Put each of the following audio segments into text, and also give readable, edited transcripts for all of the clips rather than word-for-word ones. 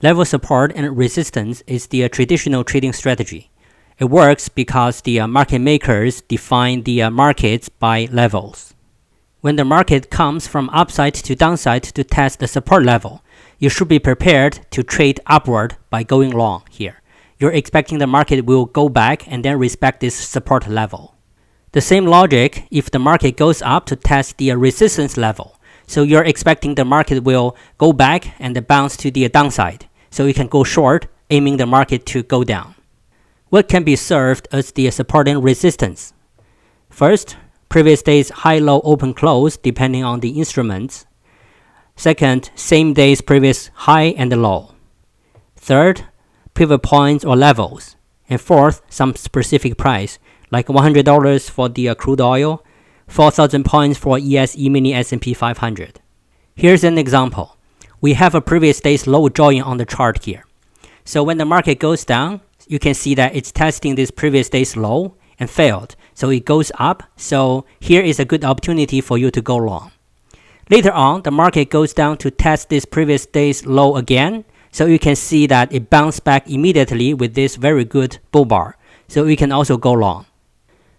Level support and resistance is the traditional trading strategy. It works because the market makers define the markets by levels. When the market comes from upside to downside to test the support level, you should be prepared to trade upward by going long here. You're expecting the market will go back and then respect this support level. The same logic if the market goes up to test the resistance level. So you're expecting the market will go back and bounce to the downside. So you can go short, aiming the market to go down. What can be served as the support and resistance? First, previous day's high-low open close depending on the instruments. Second, same day's previous high and low. Third, pivot points or levels. And fourth, some specific price, like $100 for the crude oil, 4,000 points for ES E-mini S&P 500. Here's an example. We have a previous day's low drawing on the chart here. So when the market goes down, you can see that it's testing this previous day's low and failed. So it goes up. So here is a good opportunity for you to go long. Later on, the market goes down to test this previous day's low again. So you can see that it bounced back immediately with this very good bull bar. So we can also go long.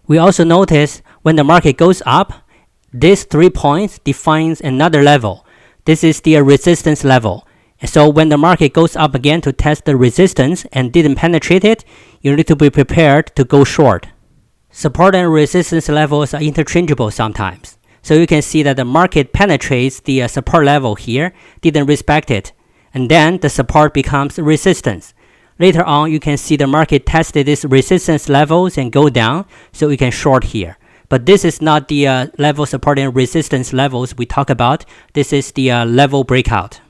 We also notice when the market goes up, these 3 points defines another level. This is the resistance level. So when the market goes up again to test the resistance and didn't penetrate it, you need to be prepared to go short. Support and resistance levels are interchangeable sometimes. So you can see that the market penetrates the support level here, didn't respect it, and then the support becomes resistance. Later on, you can see the market tested these resistance levels and go down, so you can short here. But this is not the level support and resistance levels we talk about. This is the level breakout.